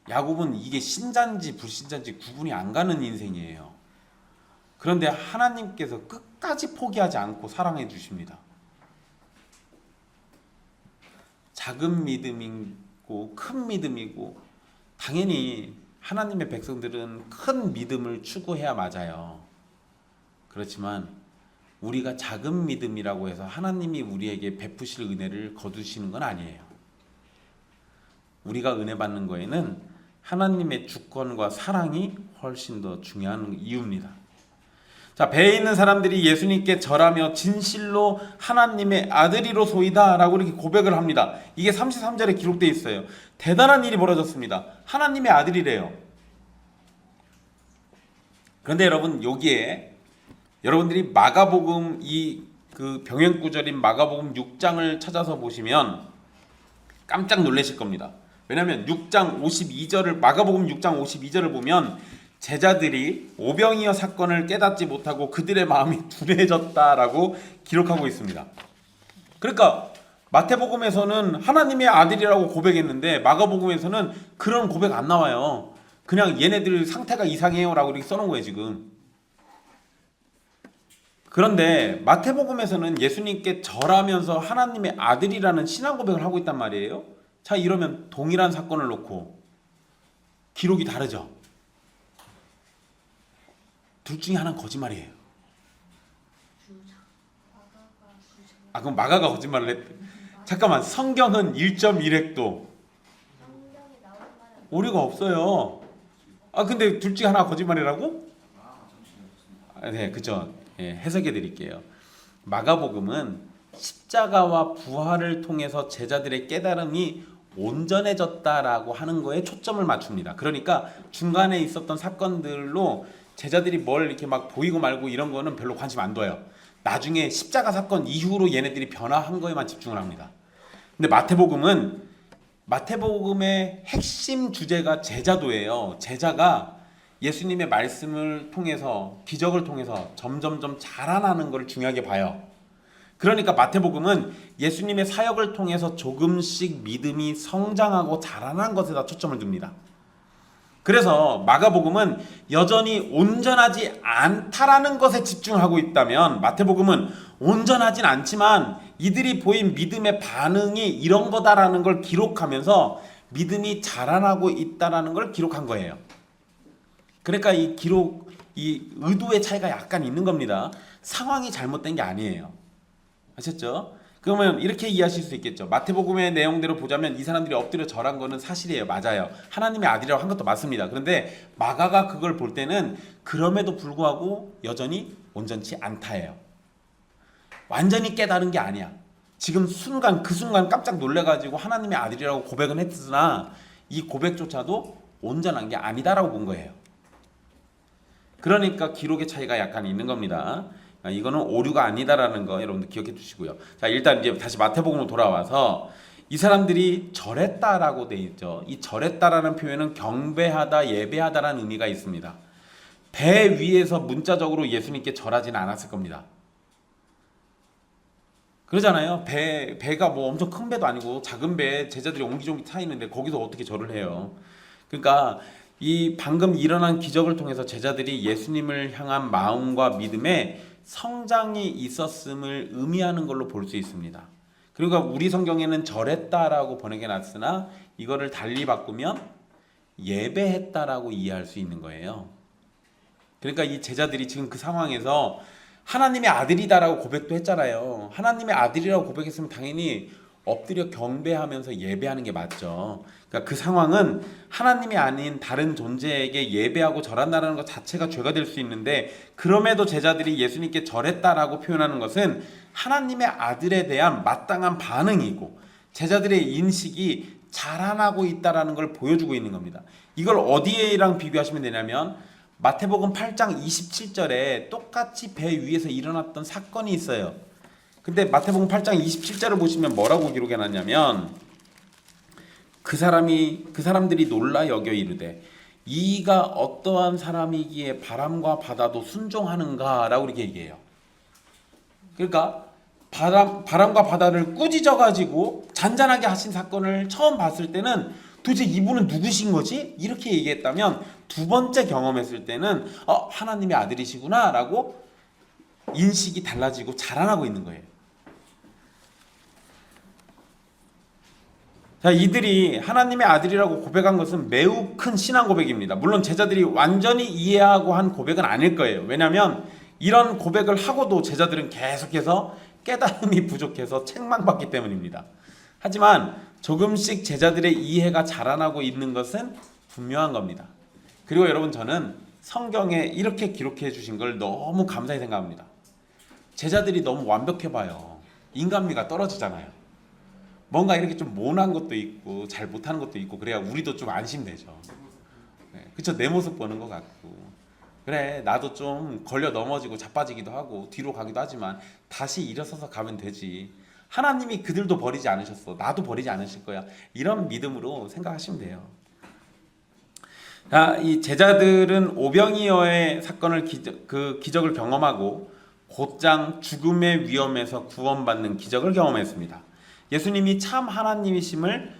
야곱은 이게 신자인지 불신자인지 구분이 안 가는 인생이에요. 그런데 하나님께서 끝까지 포기하지 않고 사랑해 주십니다. 작은 믿음이고 큰 믿음이고 당연히 하나님의 백성들은 큰 믿음을 추구해야 맞아요. 그렇지만 우리가 작은 믿음이라고 해서 하나님이 우리에게 베푸실 은혜를 거두시는 건 아니에요. 우리가 은혜 받는 거에는 하나님의 주권과 사랑이 훨씬 더 중요한 이유입니다. 자, 배에 있는 사람들이 예수님께 절하며 진실로 하나님의 아들이로소이다 라고 이렇게 고백을 합니다. 이게 33절에 기록되어 있어요. 대단한 일이 벌어졌습니다. 하나님의 아들이래요. 그런데 여러분 여기에 여러분들이 마가복음 그 병행 구절인 마가복음 6장을 찾아서 보시면 깜짝 놀라실 겁니다. 왜냐하면 마가복음 6장 52절을 보면 제자들이 오병이어 사건을 깨닫지 못하고 그들의 마음이 둔해졌다라고 기록하고 있습니다. 그러니까 마태복음에서는 하나님의 아들이라고 고백했는데 마가복음에서는 그런 고백 안 나와요. 그냥 얘네들 상태가 이상해요 라고 이렇게 써놓은 거예요 지금. 그런데 마태복음에서는 예수님께 절하면서 하나님의 아들이라는 신앙 고백을 하고 있단 말이에요. 자, 이러면 동일한 사건을 놓고 기록이 다르죠. 둘 중에 하나는 거짓말이에요. 그럼 마가가 거짓말을 했대. 잠깐만, 성경은 1.1획도 오류가 없어요. 근데 둘 중에 하나 거짓말이라고? 네, 그죠. 예, 해석해 드릴게요. 마가복음은 십자가와 부활을 통해서 제자들의 깨달음이 온전해졌다라고 하는 거에 초점을 맞춥니다. 그러니까 중간에 있었던 사건들로 제자들이 뭘 이렇게 막 보이고 말고 이런 거는 별로 관심 안 둬요. 나중에 십자가 사건 이후로 얘네들이 변화한 거에만 집중을 합니다. 근데 마태복음의 핵심 주제가 제자도예요. 제자가 예수님의 말씀을 통해서 기적을 통해서 점점점 자라나는 걸 중요하게 봐요. 그러니까 마태복음은 예수님의 사역을 통해서 조금씩 믿음이 성장하고 자라난 것에다 초점을 둡니다. 그래서 마가복음은 여전히 온전하지 않다라는 것에 집중하고 있다면 마태복음은 온전하진 않지만 이들이 보인 믿음의 반응이 이런 거다라는 걸 기록하면서 믿음이 자라나고 있다라는 걸 기록한 거예요. 그러니까 이 의도의 차이가 약간 있는 겁니다. 상황이 잘못된 게 아니에요. 아셨죠? 그러면 이렇게 이해하실 수 있겠죠. 마태복음의 내용대로 보자면 이 사람들이 엎드려 절한 거는 사실이에요. 맞아요. 하나님의 아들이라고 한 것도 맞습니다. 그런데 마가가 그걸 볼 때는 그럼에도 불구하고 여전히 온전치 않다예요. 완전히 깨달은 게 아니야. 지금 그 순간 깜짝 놀래가지고 하나님의 아들이라고 고백은 했으나 이 고백조차도 온전한 게 아니다라고 본 거예요. 그러니까 기록의 차이가 약간 있는 겁니다. 이거는 오류가 아니다라는 거 여러분들 기억해 주시고요. 자, 일단 이제 다시 마태복음으로 돌아와서 이 사람들이 절했다라고 돼 있죠. 이 절했다라는 표현은 경배하다, 예배하다라는 의미가 있습니다. 배 위에서 문자적으로 예수님께 절하지는 않았을 겁니다. 그러잖아요. 배가 뭐 엄청 큰 배도 아니고 작은 배에 제자들이 옹기종기 타 있는데 거기서 어떻게 절을 해요? 그러니까 이 방금 일어난 기적을 통해서 제자들이 예수님을 향한 마음과 믿음에 성장이 있었음을 의미하는 걸로 볼 수 있습니다. 그러니까 우리 성경에는 절했다라고 번역해 놨으나 이거를 달리 바꾸면 예배했다라고 이해할 수 있는 거예요. 그러니까 이 제자들이 지금 그 상황에서 하나님의 아들이다라고 고백도 했잖아요. 하나님의 아들이라고 고백했으면 당연히 엎드려 경배하면서 예배하는 게 맞죠. 그러니까 그 상황은 하나님이 아닌 다른 존재에게 예배하고 절한다는 것 자체가 죄가 될 수 있는데 그럼에도 제자들이 예수님께 절했다라고 표현하는 것은 하나님의 아들에 대한 마땅한 반응이고 제자들의 인식이 자라나고 있다라는 걸 보여주고 있는 겁니다. 이걸 어디에랑 비교하시면 되냐면 마태복음 8장 27절에 똑같이 배 위에서 일어났던 사건이 있어요. 근데 마태복음 8장 27절을 보시면 뭐라고 기록해 놨냐면 그 사람들이 놀라 여겨 이르되 이가 어떠한 사람이기에 바람과 바다도 순종하는가라고 이렇게 얘기해요. 그러니까 바람과 바다를 꾸짖어 가지고 잔잔하게 하신 사건을 처음 봤을 때는 도대체 이분은 누구신 거지? 이렇게 얘기했다면 두 번째 경험했을 때는 하나님의 아들이시구나라고 인식이 달라지고 자라나고 있는 거예요. 자, 이들이 하나님의 아들이라고 고백한 것은 매우 큰 신앙 고백입니다. 물론 제자들이 완전히 이해하고 한 고백은 아닐 거예요. 왜냐하면 이런 고백을 하고도 제자들은 계속해서 깨달음이 부족해서 책망받기 때문입니다. 하지만 조금씩 제자들의 이해가 자라나고 있는 것은 분명한 겁니다. 그리고 여러분 저는 성경에 이렇게 기록해 주신 걸 너무 감사히 생각합니다. 제자들이 너무 완벽해 봐요. 인간미가 떨어지잖아요. 뭔가 이렇게 좀 모난 것도 있고 잘 못하는 것도 있고 그래야 우리도 좀 안심되죠. 네, 그쵸? 내 모습 보는 것 같고 그래 나도 좀 걸려 넘어지고 자빠지기도 하고 뒤로 가기도 하지만 다시 일어서서 가면 되지. 하나님이 그들도 버리지 않으셨어. 나도 버리지 않으실 거야. 이런 믿음으로 생각하시면 돼요. 자, 이 제자들은 오병이어의 사건을 기적을 경험하고 곧장 죽음의 위험에서 구원받는 기적을 경험했습니다. 예수님이 참 하나님이심을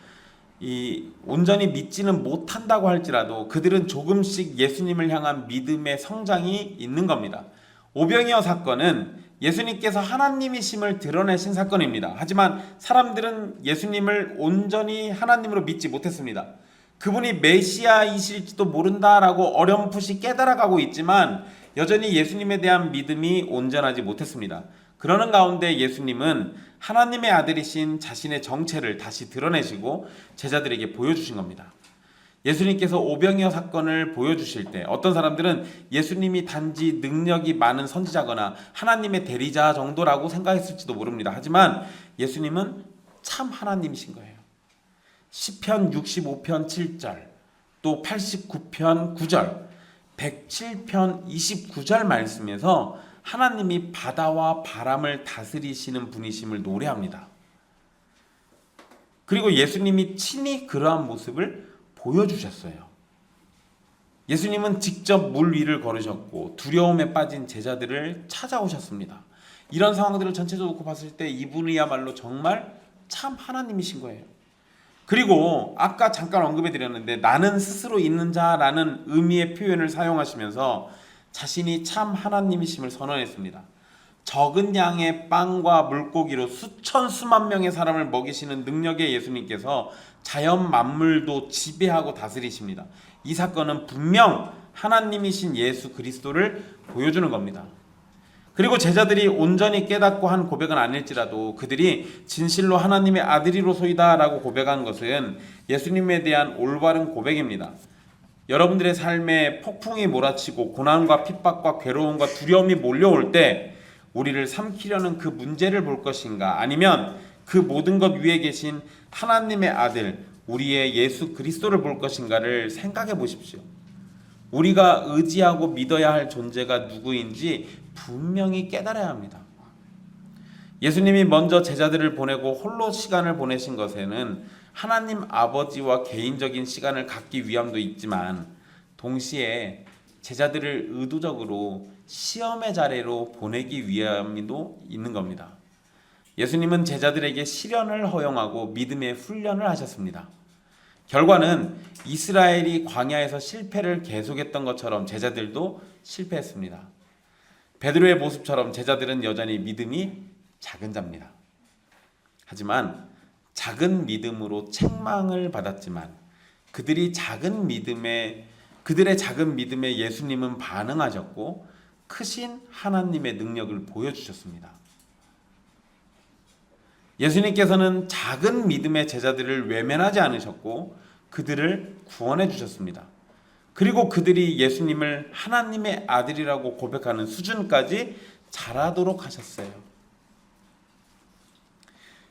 온전히 믿지는 못한다고 할지라도 그들은 조금씩 예수님을 향한 믿음의 성장이 있는 겁니다. 오병이어 사건은 예수님께서 하나님이심을 드러내신 사건입니다. 하지만 사람들은 예수님을 온전히 하나님으로 믿지 못했습니다. 그분이 메시아이실지도 모른다라고 어렴풋이 깨달아가고 있지만 여전히 예수님에 대한 믿음이 온전하지 못했습니다. 그러는 가운데 예수님은 하나님의 아들이신 자신의 정체를 다시 드러내시고 제자들에게 보여주신 겁니다. 예수님께서 오병이어 사건을 보여주실 때 어떤 사람들은 예수님이 단지 능력이 많은 선지자거나 하나님의 대리자 정도라고 생각했을지도 모릅니다. 하지만 예수님은 참 하나님이신 거예요. 시편 65편 7절, 또 89편 9절, 107편 29절 말씀에서 하나님이 바다와 바람을 다스리시는 분이심을 노래합니다. 그리고 예수님이 친히 그러한 모습을 보여주셨어요. 예수님은 직접 물 위를 걸으셨고 두려움에 빠진 제자들을 찾아오셨습니다. 이런 상황들을 전체적으로 놓고 봤을 때 이분이야말로 정말 참 하나님이신 거예요. 그리고 아까 잠깐 언급해 드렸는데 나는 스스로 있는 자라는 의미의 표현을 사용하시면서 자신이 참 하나님이심을 선언했습니다. 적은 양의 빵과 물고기로 수천 수만 명의 사람을 먹이시는 능력의 예수님께서 자연 만물도 지배하고 다스리십니다. 이 사건은 분명 하나님이신 예수 그리스도를 보여주는 겁니다. 그리고 제자들이 온전히 깨닫고 한 고백은 아닐지라도 그들이 진실로 하나님의 아들이로소이다 라고 고백한 것은 예수님에 대한 올바른 고백입니다. 여러분들의 삶에 폭풍이 몰아치고 고난과 핍박과 괴로움과 두려움이 몰려올 때 우리를 삼키려는 그 문제를 볼 것인가, 아니면 그 모든 것 위에 계신 하나님의 아들 우리의 예수 그리스도를 볼 것인가를 생각해 보십시오. 우리가 의지하고 믿어야 할 존재가 누구인지 분명히 깨달아야 합니다. 예수님이 먼저 제자들을 보내고 홀로 시간을 보내신 것에는 하나님 아버지와 개인적인 시간을 갖기 위함도 있지만 동시에 제자들을 의도적으로 시험의 자리로 보내기 위함도 있는 겁니다. 예수님은 제자들에게 시련을 허용하고 믿음의 훈련을 하셨습니다. 결과는 이스라엘이 광야에서 실패를 계속했던 것처럼 제자들도 실패했습니다. 베드로의 모습처럼 제자들은 여전히 믿음이 작은 자입니다. 하지만 작은 믿음으로 책망을 받았지만 그들의 작은 믿음에 예수님은 반응하셨고 크신 하나님의 능력을 보여주셨습니다. 예수님께서는 작은 믿음의 제자들을 외면하지 않으셨고 그들을 구원해 주셨습니다. 그리고 그들이 예수님을 하나님의 아들이라고 고백하는 수준까지 자라도록 하셨어요.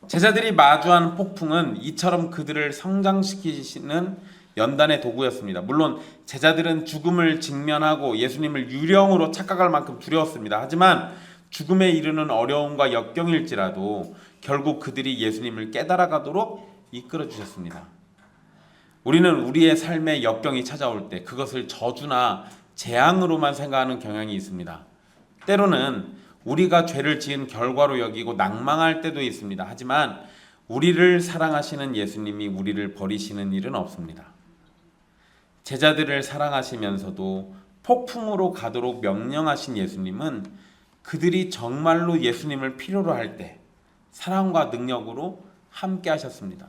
제자들이 마주한 폭풍은 이처럼 그들을 성장시키시는 연단의 도구였습니다. 물론 제자들은 죽음을 직면하고 예수님을 유령으로 착각할 만큼 두려웠습니다. 하지만 죽음에 이르는 어려움과 역경일지라도 결국 그들이 예수님을 깨달아가도록 이끌어 주셨습니다. 우리는 우리의 삶에 역경이 찾아올 때 그것을 저주나 재앙으로만 생각하는 경향이 있습니다. 때로는 우리가 죄를 지은 결과로 여기고 낭망할 때도 있습니다. 하지만 우리를 사랑하시는 예수님이 우리를 버리시는 일은 없습니다. 제자들을 사랑하시면서도 폭풍으로 가도록 명령하신 예수님은 그들이 정말로 예수님을 필요로 할 때 사랑과 능력으로 함께 하셨습니다.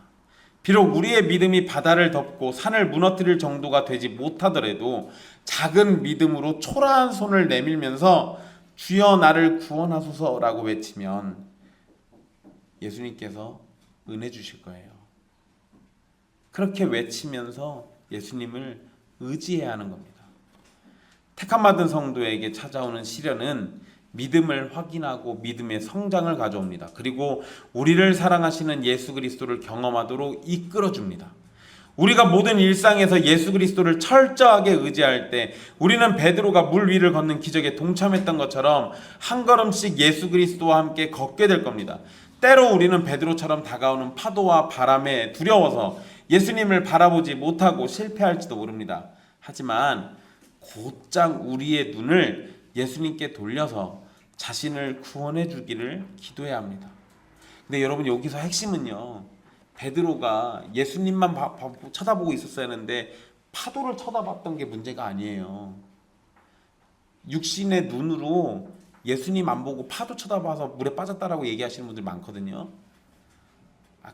비록 우리의 믿음이 바다를 덮고 산을 무너뜨릴 정도가 되지 못하더라도 작은 믿음으로 초라한 손을 내밀면서 주여 나를 구원하소서라고 외치면 예수님께서 은혜 주실 거예요. 그렇게 외치면서 예수님을 의지해야 하는 겁니다. 택함받은 성도에게 찾아오는 시련은 믿음을 확인하고 믿음의 성장을 가져옵니다. 그리고 우리를 사랑하시는 예수 그리스도를 경험하도록 이끌어줍니다. 우리가 모든 일상에서 예수 그리스도를 철저하게 의지할 때 우리는 베드로가 물 위를 걷는 기적에 동참했던 것처럼 한 걸음씩 예수 그리스도와 함께 걷게 될 겁니다. 때로 우리는 베드로처럼 다가오는 파도와 바람에 두려워서 예수님을 바라보지 못하고 실패할지도 모릅니다. 하지만 곧장 우리의 눈을 예수님께 돌려서 자신을 구원해 주기를 기도해야 합니다. 근데 여러분 여기서 핵심은요, 베드로가 예수님만 쳐다보고 있었어야 하는데 파도를 쳐다봤던 게 문제가 아니에요. 육신의 눈으로 예수님 안 보고 파도 쳐다봐서 물에 빠졌다라고 얘기하시는 분들 많거든요.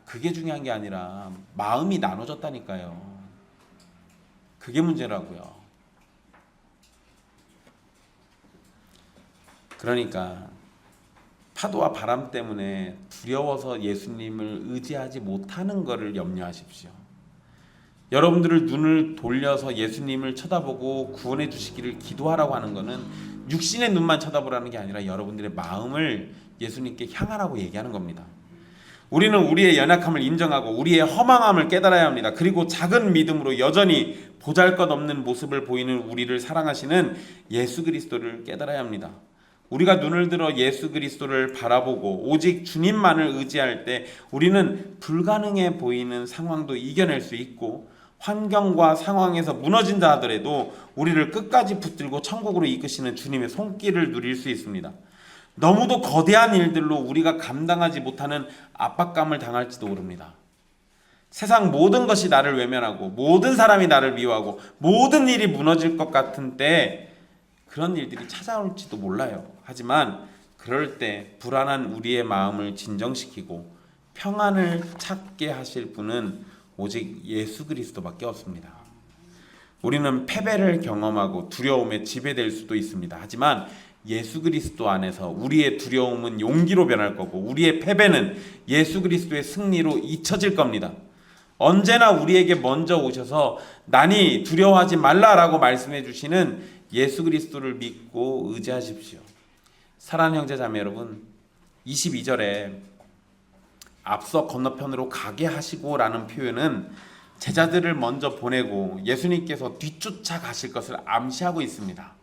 그게 중요한 게 아니라 마음이 나눠졌다니까요. 그게 문제라고요. 그러니까 파도와 바람 때문에 두려워서 예수님을 의지하지 못하는 것을 염려하십시오. 여러분들을 눈을 돌려서 예수님을 쳐다보고 구원해 주시기를 기도하라고 하는 것은 육신의 눈만 쳐다보라는 게 아니라 여러분들의 마음을 예수님께 향하라고 얘기하는 겁니다. 우리는 우리의 연약함을 인정하고 우리의 허망함을 깨달아야 합니다. 그리고 작은 믿음으로 여전히 보잘것없는 모습을 보이는 우리를 사랑하시는 예수 그리스도를 깨달아야 합니다. 우리가 눈을 들어 예수 그리스도를 바라보고 오직 주님만을 의지할 때 우리는 불가능해 보이는 상황도 이겨낼 수 있고 환경과 상황에서 무너진다 하더라도 우리를 끝까지 붙들고 천국으로 이끄시는 주님의 손길을 누릴 수 있습니다. 너무도 거대한 일들로 우리가 감당하지 못하는 압박감을 당할지도 모릅니다. 세상 모든 것이 나를 외면하고 모든 사람이 나를 미워하고 모든 일이 무너질 것 같은 때 그런 일들이 찾아올지도 몰라요. 하지만 그럴 때 불안한 우리의 마음을 진정시키고 평안을 찾게 하실 분은 오직 예수 그리스도밖에 없습니다. 우리는 패배를 경험하고 두려움에 지배될 수도 있습니다. 하지만 예수 그리스도 안에서 우리의 두려움은 용기로 변할 거고 우리의 패배는 예수 그리스도의 승리로 잊혀질 겁니다. 언제나 우리에게 먼저 오셔서 나니 두려워하지 말라라고 말씀해 주시는 예수 그리스도를 믿고 의지하십시오. 사랑하는 형제 자매 여러분, 22절에 앞서 건너편으로 가게 하시고 라는 표현은 제자들을 먼저 보내고 예수님께서 뒤쫓아 가실 것을 암시하고 있습니다.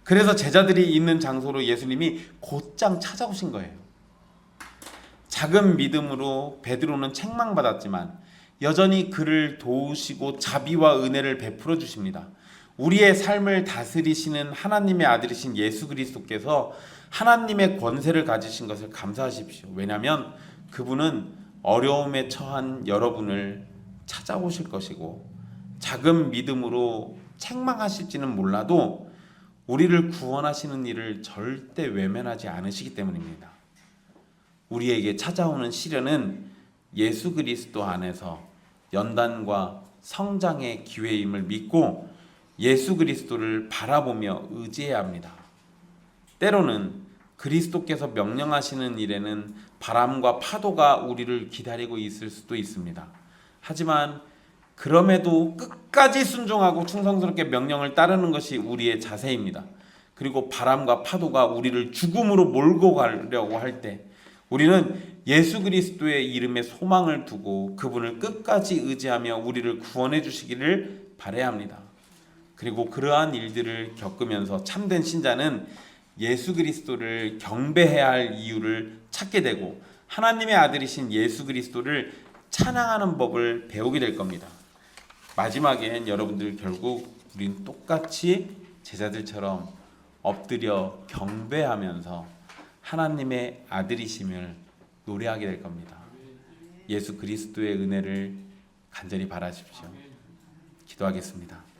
그래서 제자들이 있는 장소로 예수님이 곧장 찾아오신 거예요. 작은 믿음으로 베드로는 책망받았지만 여전히 그를 도우시고 자비와 은혜를 베풀어 주십니다. 우리의 삶을 다스리시는 하나님의 아들이신 예수 그리스도께서 하나님의 권세를 가지신 것을 감사하십시오. 왜냐하면 그분은 어려움에 처한 여러분을 찾아오실 것이고 작은 믿음으로 책망하실지는 몰라도 우리를 구원하시는 일을 절대 외면하지 않으시기 때문입니다. 우리에게 찾아오는 시련은 예수 그리스도 안에서 연단과 성장의 기회임을 믿고 예수 그리스도를 바라보며 의지해야 합니다. 때로는 그리스도께서 명령하시는 일에는 바람과 파도가 우리를 기다리고 있을 수도 있습니다. 하지만 그럼에도 끝까지 순종하고 충성스럽게 명령을 따르는 것이 우리의 자세입니다. 그리고 바람과 파도가 우리를 죽음으로 몰고 가려고 할 때 우리는 예수 그리스도의 이름에 소망을 두고 그분을 끝까지 의지하며 우리를 구원해 주시기를 바라야 합니다. 그리고 그러한 일들을 겪으면서 참된 신자는 예수 그리스도를 경배해야 할 이유를 찾게 되고 하나님의 아들이신 예수 그리스도를 찬양하는 법을 배우게 될 겁니다. 마지막엔 여러분들 결국 우린 똑같이 제자들처럼 엎드려 경배하면서 하나님의 아들이심을 노래하게 될 겁니다. 예수 그리스도의 은혜를 간절히 바라십시오. 기도하겠습니다.